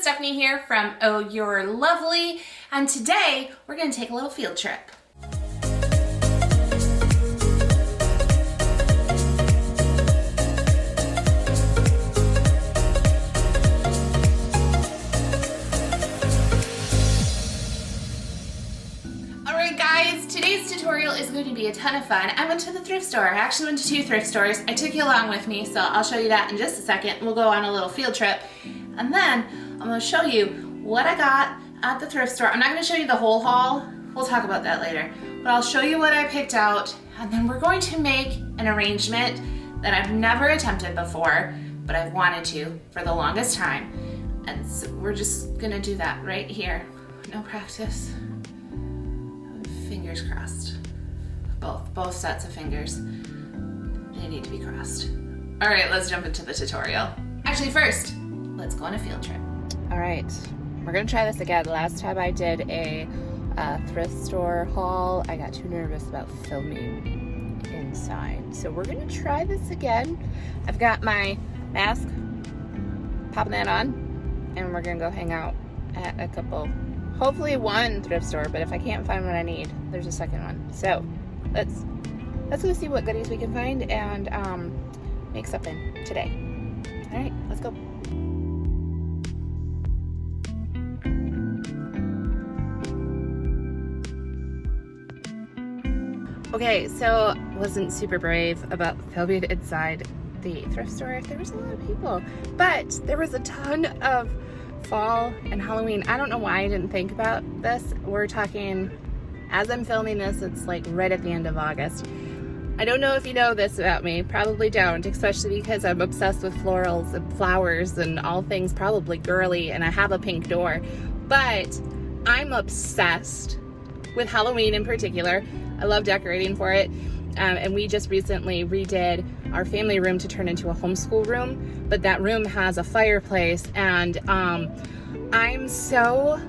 Stephanie here from Oh You're Lovely, and today we're going to take a little field trip. Alright guys, today's tutorial is going to be a ton of fun. I went to the thrift store. I actually went to 2 thrift stores. I took you along with me, so I'll show you that in just a second. We'll go on a little field trip, and then I'm going to show you what I got at the thrift store. I'm not going to show you the whole haul. We'll talk about that later. But I'll show you what I picked out, and then we're going to make an arrangement that I've never attempted before, but I've wanted to for the longest time. And so we're just going to do that right here. No practice. Fingers crossed. Both sets of fingers. They need to be crossed. All right, let's jump into the tutorial. Actually, first, let's go on a field trip. All right, we're gonna try this again. Last time I did a thrift store haul, I got too nervous about filming inside. So we're gonna try this again. I've got my mask, popping that on, and we're gonna go hang out at a couple, hopefully one thrift store, but if I can't find what I need, there's a second one. So let's go see what goodies we can find and make something today. All right, let's go. Okay, so wasn't super brave about filming inside the thrift store. There was a lot of people, but there was a ton of fall and Halloween. I don't know why I didn't think about this. We're talking, as I'm filming this, it's like right at the end of August. I don't know if you know this about me, probably don't, especially because I'm obsessed with florals and flowers and all things probably girly, and I have a pink door, but I'm obsessed with Halloween in particular. I love decorating for it. And we just recently redid our family room to turn into a homeschool room, but that room has a fireplace, and I'm so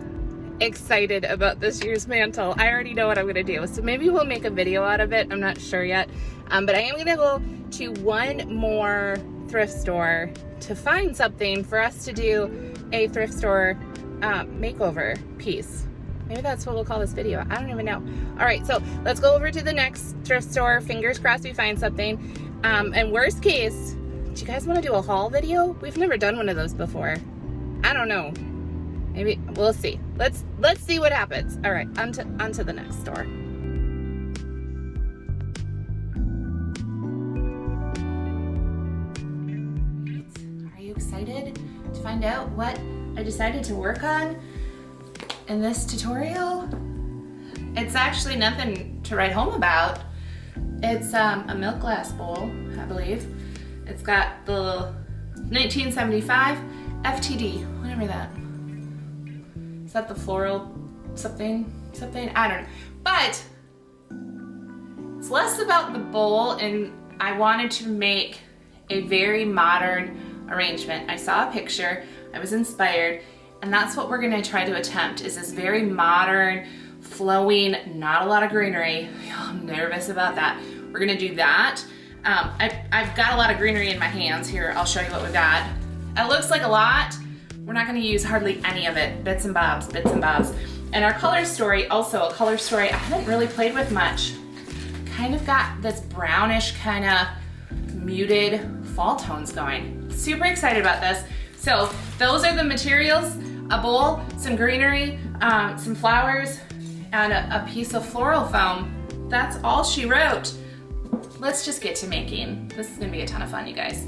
excited about this year's mantle. I already know what I'm gonna do, so maybe we'll make a video out of it. I'm not sure yet, but I am gonna go to one more thrift store to find something for us to do a thrift store makeover piece. Maybe that's what we'll call this video. I don't even know. All right, so let's go over to the next thrift store. Fingers crossed we find something. And worst case, do you guys want to do a haul video? We've never done one of those before. I don't know. Maybe we'll see. Let's see what happens. All right, on to the next store. Are you excited to find out what I decided to work on in this tutorial? It's actually nothing to write home about. It's a milk glass bowl, I believe. It's got the 1975 FTD, whatever that. Is that the floral something? I don't know. But it's less about the bowl, and I wanted to make a very modern arrangement. I saw a picture, I was inspired, and that's what we're gonna try to attempt, is this very modern, flowing, not a lot of greenery. I'm nervous about that. We're gonna do that. I've got a lot of greenery in my hands here. I'll show you what we've got. It looks like a lot. We're not gonna use hardly any of it. Bits and bobs. And our color story, also a color story I haven't really played with much. Kind of got this brownish, kind of muted fall tones going. Super excited about this. So those are the materials: a bowl, some greenery, some flowers, and a piece of floral foam. That's all she wrote. Let's just get to making. This is gonna be a ton of fun, you guys.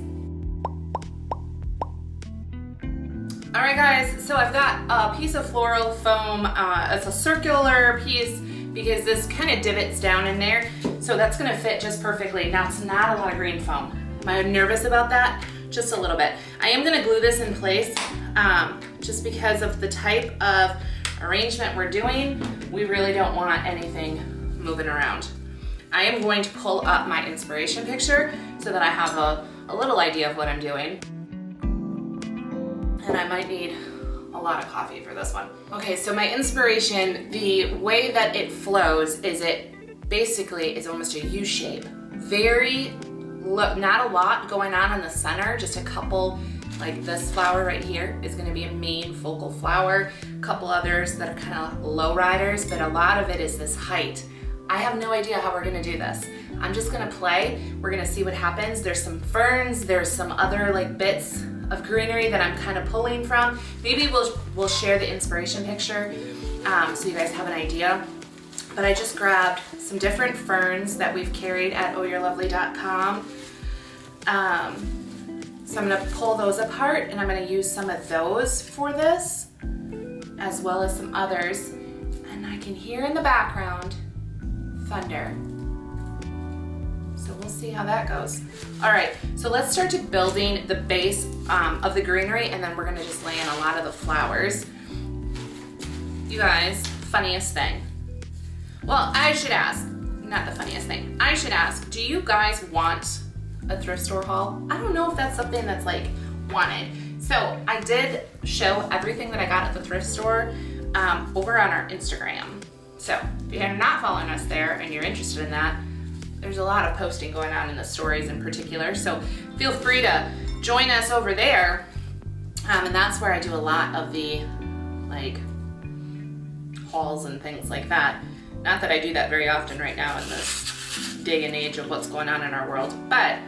All right guys, so I've got a piece of floral foam. It's a circular piece because this kind of divots down in there. So that's gonna fit just perfectly. Now it's not a lot of green foam. Am I nervous about that? Just a little bit. I am gonna glue this in place just because of the type of arrangement we're doing. We really don't want anything moving around. I am going to pull up my inspiration picture so that I have a little idea of what I'm doing. And I might need a lot of coffee for this one. Okay, so my inspiration, the way that it flows is it basically is almost a U shape. Not a lot going on in the center, just a couple Like this flower right here is gonna be a main focal flower. A couple others that are kind of low riders, but a lot of it is this height. I have no idea how we're gonna do this. I'm just gonna play. We're gonna see what happens. There's some ferns, there's some other like bits of greenery that I'm kind of pulling from. Maybe we'll share the inspiration picture so you guys have an idea. But I just grabbed some different ferns that we've carried at ohyourlovely.com. So I'm gonna pull those apart and I'm gonna use some of those for this, as well as some others. And I can hear in the background thunder. So we'll see how that goes. All right, so let's start to building the base of the greenery, and then we're gonna just lay in a lot of the flowers. You guys, funniest thing. Well, I should ask, not the funniest thing. I should ask, do you guys want a thrift store haul? I don't know if that's something that's like wanted. So I did show everything that I got at the thrift store over on our Instagram. So if you're not following us there and you're interested in that, there's a lot of posting going on in the stories in particular. So feel free to join us over there. And that's where I do a lot of the like hauls and things like that. Not that I do that very often right now in this day and age of what's going on in our world, but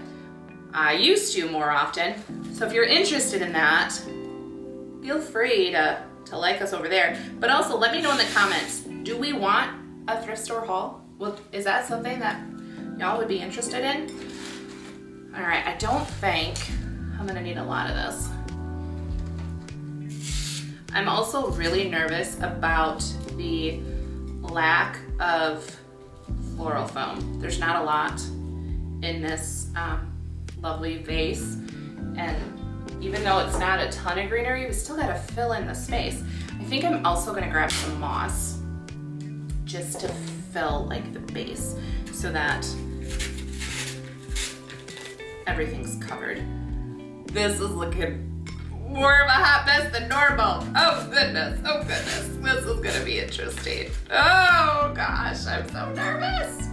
I used to more often. So if you're interested in that, feel free to like us over there. But also let me know in the comments, do we want a thrift store haul? Well, is that something that y'all would be interested in? All right, I don't think I'm gonna need a lot of this. I'm also really nervous about the lack of floral foam. There's not a lot in this lovely vase, and even though it's not a ton of greenery, we still gotta fill in the space. I think I'm also gonna grab some moss just to fill like the base so that everything's covered. This is looking more of a hot mess than normal. Oh goodness, this is gonna be interesting. Oh gosh, I'm so nervous.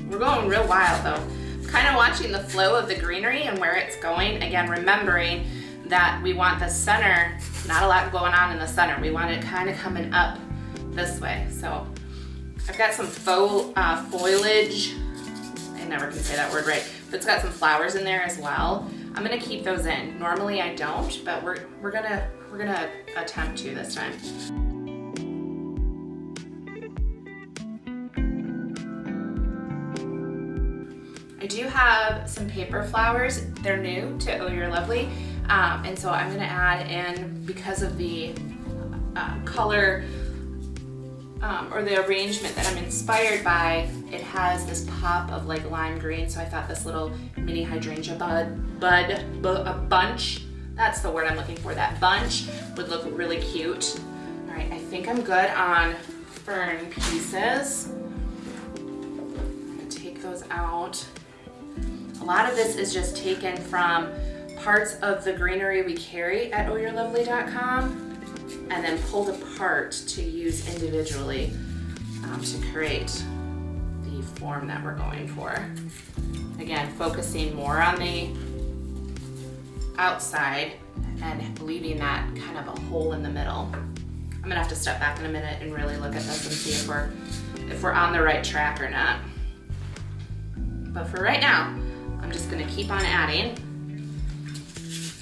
We're going real wild though. Kind of watching the flow of the greenery and where it's going. Again, remembering that we want the center, not a lot going on in the center. We want it kind of coming up this way. So I've got some faux foliage. I never can say that word right, but it's got some flowers in there as well. I'm gonna keep those in. Normally I don't, but we're gonna attempt to this time. I do have some paper flowers. They're new to Oh You're Lovely, and so I'm gonna add in, because of the color or the arrangement that I'm inspired by, it has this pop of like lime green, so I thought this little mini hydrangea bunch, that's the word I'm looking for, that bunch would look really cute. All right, I think I'm good on fern pieces. I'm gonna take those out. A lot of this is just taken from parts of the greenery we carry at ohyourlovely.com and then pulled apart to use individually to create the form that we're going for. Again, focusing more on the outside and leaving that kind of a hole in the middle. I'm gonna have to step back in a minute and really look at this and see if we're on the right track or not. But for right now, I'm just gonna keep on adding.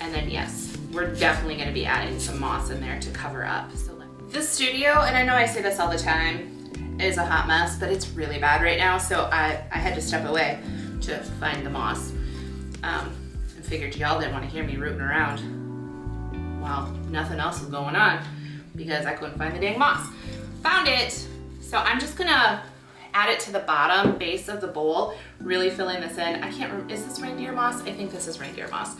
And then yes, we're definitely gonna be adding some moss in there to cover up. So this studio, and I know I say this all the time, is a hot mess, but it's really bad right now. So I had to step away to find the moss. And figured y'all didn't want to hear me rooting around while nothing else was going on because I couldn't find the dang moss. Found it. So I'm just gonna add it to the bottom base of the bowl, really filling this in. I can't remember, is this reindeer moss? I think this is reindeer moss.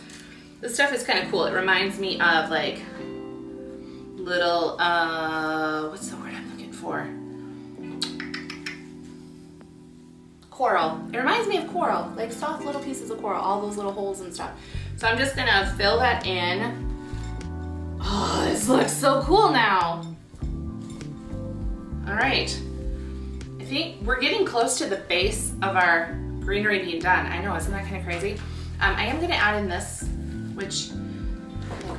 This stuff is kind of cool. It reminds me of like little, what's the word I'm looking for? Coral. It reminds me of coral, like soft little pieces of coral, all those little holes and stuff. So I'm just gonna fill that in. Oh, this looks so cool now. All right. I think we're getting close to the base of our greenery being done. I know, isn't that kind of crazy? I am gonna add in this, which,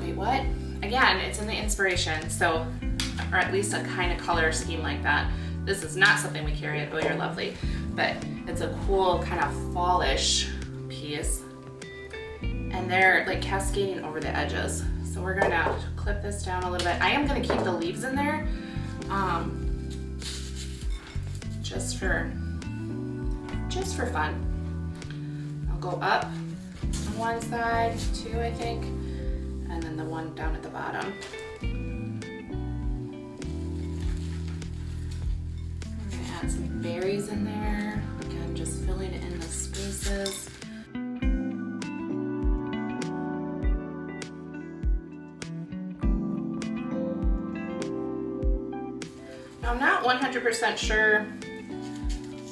wait, what? Again, it's in the inspiration, so, or at least a kind of color scheme like that. This is not something we carry at Oh You're Lovely, but it's a cool kind of fallish piece. And they're like cascading over the edges. So we're gonna clip this down a little bit. I am gonna keep the leaves in there, just for fun. I'll go up on one side, two I think, and then the one down at the bottom. I'm gonna add some berries in there. Again, just filling in the spaces. Now, I'm not 100% sure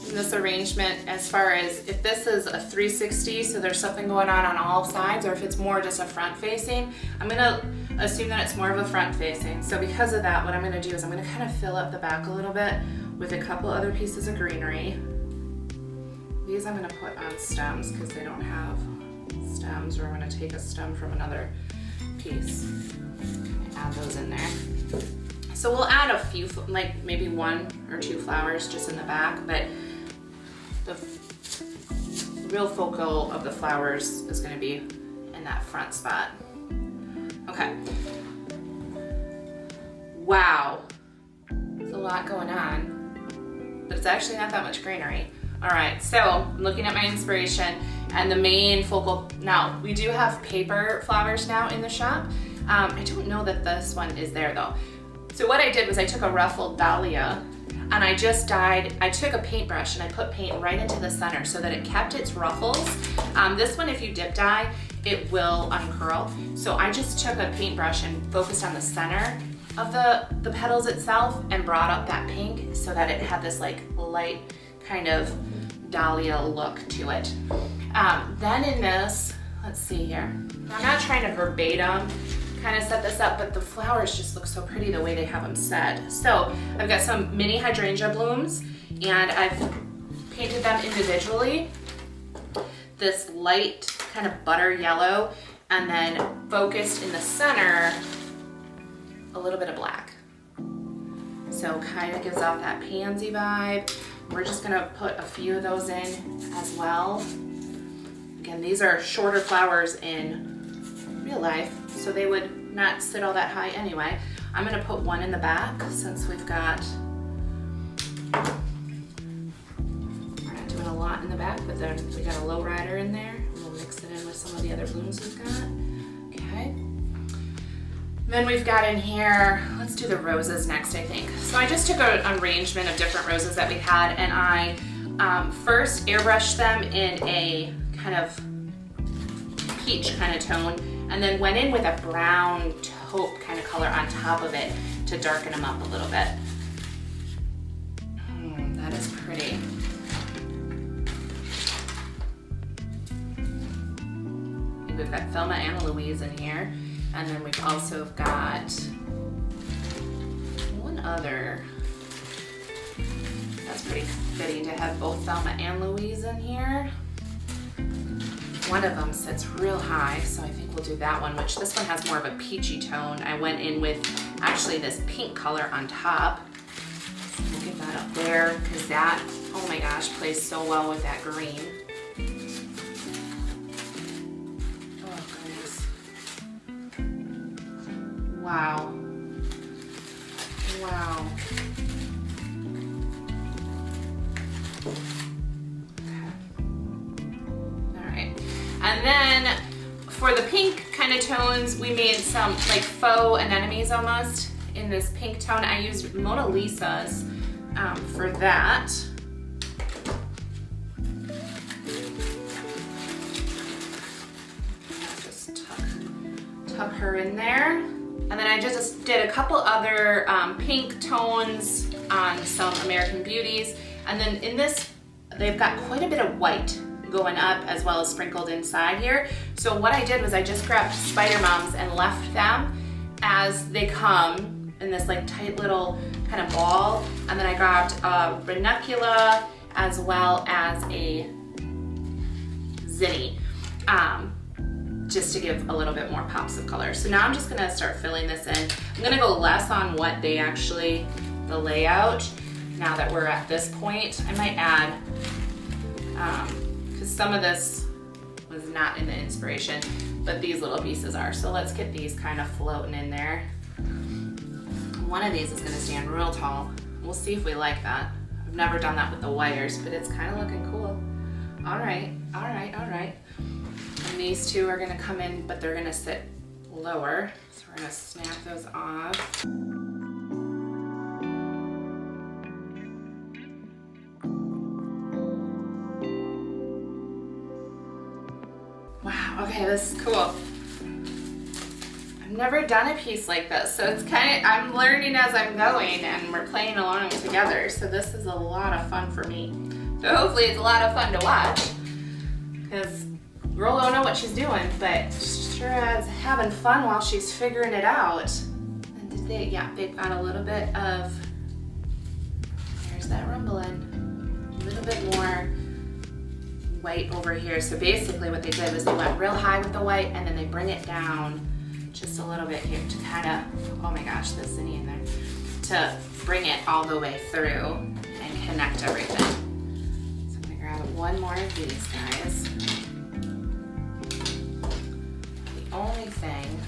in this arrangement as far as if this is a 360, so there's something going on all sides, or if it's more just a front facing. I'm gonna assume that it's more of a front facing. So because of that, what I'm gonna do is I'm gonna kind of fill up the back a little bit with a couple other pieces of greenery. These I'm gonna put on stems because they don't have stems, or I'm gonna take a stem from another piece. Add those in there. So we'll add a few, like maybe 1 or 2 flowers just in the back, but the real focal of the flowers is going to be in that front spot. Okay. Wow. There's a lot going on, but it's actually not that much greenery. All right, so I'm looking at my inspiration and the main focal, now we do have paper flowers now in the shop. I don't know that this one is there though. So what I did was I took a ruffled dahlia and I just dyed, I took a paintbrush and I put paint right into the center so that it kept its ruffles. This one, if you dip dye, it will uncurl. So I just took a paintbrush and focused on the center of the petals itself and brought up that pink so that it had this like light kind of dahlia look to it. Then in this, let's see here. I'm not trying to verbatim kind of set this up, but the flowers just look so pretty the way they have them set. So I've got some mini hydrangea blooms and I've painted them individually. This light kind of butter yellow, and then focused in the center a little bit of black. So kind of gives off that pansy vibe. We're just gonna put a few of those in as well. Again, these are shorter flowers in real life, so they would not sit all that high anyway. I'm gonna put one in the back since we've got, we're not doing a lot in the back, but then we got a low rider in there. We'll mix it in with some of the other blooms we've got. Okay. Then we've got in here, let's do the roses next, I think. So I just took an arrangement of different roses that we had, and I first airbrushed them in a kind of peach kind of tone, and then went in with a brown taupe kind of color on top of it to darken them up a little bit. That is pretty. We've got Thelma and Louise in here, and then we've also got one other. That's pretty fitting to have both Thelma and Louise in here. One of them sits real high, so I think we'll do that one, which this one has more of a peachy tone. I went in with actually this pink color on top. So we'll get that up there, because that, oh my gosh, plays so well with that green. Oh goodness. Wow. Wow. And then for the pink kind of tones, we made some like faux anemones almost in this pink tone. I used Mona Lisa's for that. Just tuck her in there. And then I just did a couple other pink tones on some American Beauties. And then in this, they've got quite a bit of white going up as well as sprinkled inside here. So what I did was I just grabbed Spider Mums and left them as they come in this like tight little kind of ball. And then I grabbed a ranunculus as well as a zinny, just to give a little bit more pops of color. So now I'm just gonna start filling this in. I'm gonna go less on what they actually, the layout. Now that we're at this point, I might add, because some of this was not in the inspiration, but these little pieces are. So let's get these kind of floating in there. One of these is gonna stand real tall. We'll see if we like that. I've never done that with the wires, but it's kind of looking cool. All right, all right, all right. And these two are gonna come in, but they're gonna sit lower. So we're gonna snap those off. Wow, okay, this is cool. I've never done a piece like this, so it's kind of, I'm learning as I'm going and we're playing along together. So this is a lot of fun for me. So hopefully it's a lot of fun to watch, because girl don't know what she's doing, but sure as having fun while she's figuring it out. And did they, yeah, they've got a little bit of, there's that rumbling, a little bit more white over here. So basically what they did was they went real high with the white and then they bring it down just a little bit here to kind of, oh my gosh, there's zinny in there, to bring it all the way through and connect everything. So I'm gonna grab one more of these guys. The only thing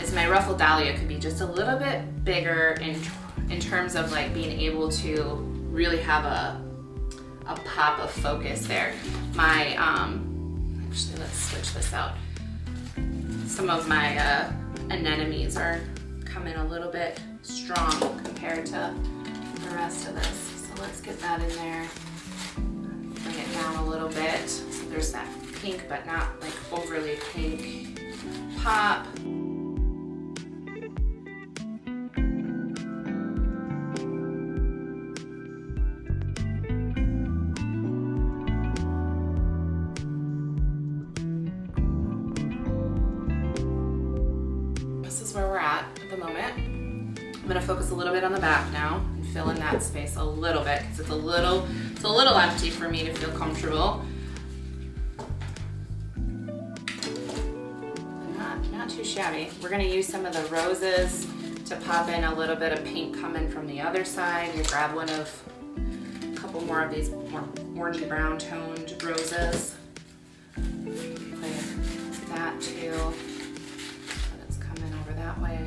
is my ruffled dahlia could be just a little bit bigger in terms of like being able to really have a pop of focus there. My, actually let's switch this out. Some of my anemones are coming a little bit strong compared to the rest of this. So let's get that in there. Bring it down a little bit. So there's that pink, but not like overly pink pop. Where we're at the moment. I'm gonna focus a little bit on the back now and fill in that space a little bit because it's a little empty for me to feel comfortable. Not too shabby. We're gonna use some of the roses to pop in a little bit of pink coming from the other side. You grab a couple more of these more orangey brown toned roses. Like that too. That way.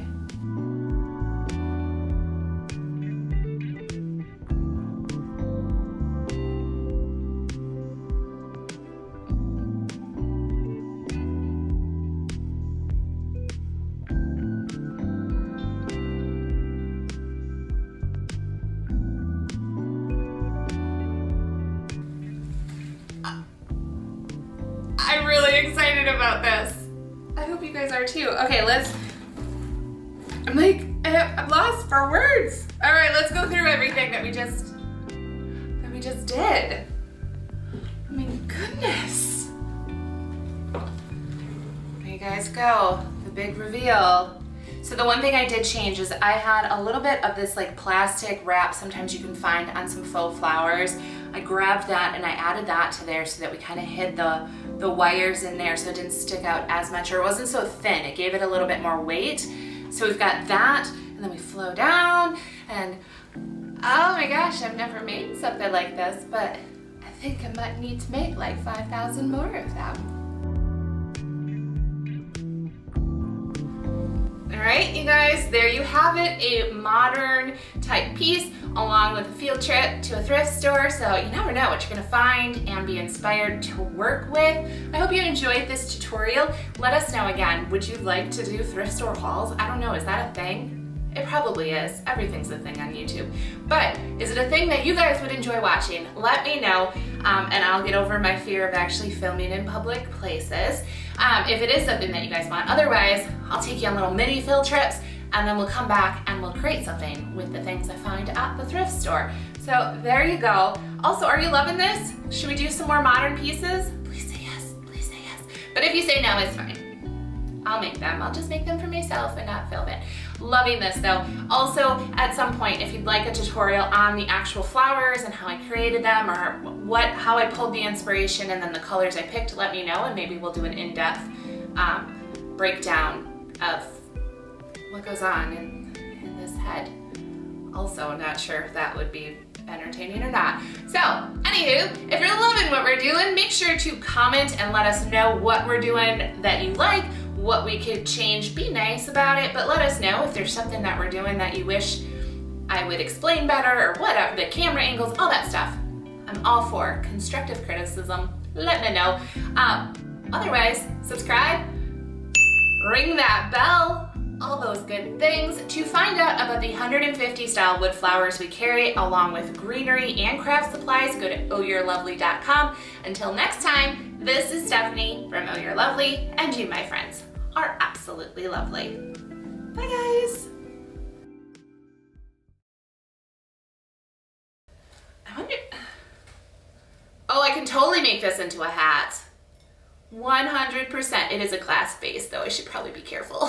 I'm really excited about this. I hope you guys are too. Okay, I'm lost for words. All right, let's go through everything that we just did. I mean, goodness. There you guys go, the big reveal. So the one thing I did change is I had a little bit of this like plastic wrap sometimes you can find on some faux flowers. I grabbed that and I added that to there so that we kind of hid the wires in there so it didn't stick out as much, or it wasn't so thin. It gave it a little bit more weight. So we've got that, and then we flow down, and oh my gosh, I've never made something like this, but I think I might need to make like 5,000 more of them. All right, you guys, there you have it, a modern type piece along with a field trip to a thrift store. So you never know what you're gonna find and be inspired to work with. I hope you enjoyed this tutorial. Let us know again, would you like to do thrift store hauls? I don't know, is that a thing? It probably is. Everything's a thing on YouTube. But is it a thing that you guys would enjoy watching? Let me know, and I'll get over my fear of actually filming in public places. If it is something that you guys want. Otherwise, I'll take you on little mini field trips, and then we'll come back and we'll create something with the things I find at the thrift store. So there you go. Also, are you loving this? Should we do some more modern pieces? Please say yes, please say yes. But if you say no, it's fine. I'll make them. I'll just make them for myself and not film it. Loving this though. Also, at some point, if you'd like a tutorial on the actual flowers and how I created them, or how I pulled the inspiration and then the colors I picked, let me know, and maybe we'll do an in-depth breakdown of what goes on in this head. Also, I'm not sure if that would be entertaining or not. So, anywho, if you're loving what we're doing, make sure to comment and let us know what we're doing that you like, what we could change. Be nice about it, but let us know if there's something that we're doing that you wish I would explain better, or whatever, the camera angles, all that stuff. I'm all for constructive criticism. Let me know. Otherwise, subscribe, ring that bell, all those good things. To find out about the 150 style wood flowers we carry, along with greenery and craft supplies, go to ohyourelovely.com. Until next time, this is Stephanie from Oh You're Lovely, and you, my friends, are absolutely lovely. Bye, guys. I wonder... Oh, I can totally make this into a hat. 100%. It is a glass base, though. I should probably be careful.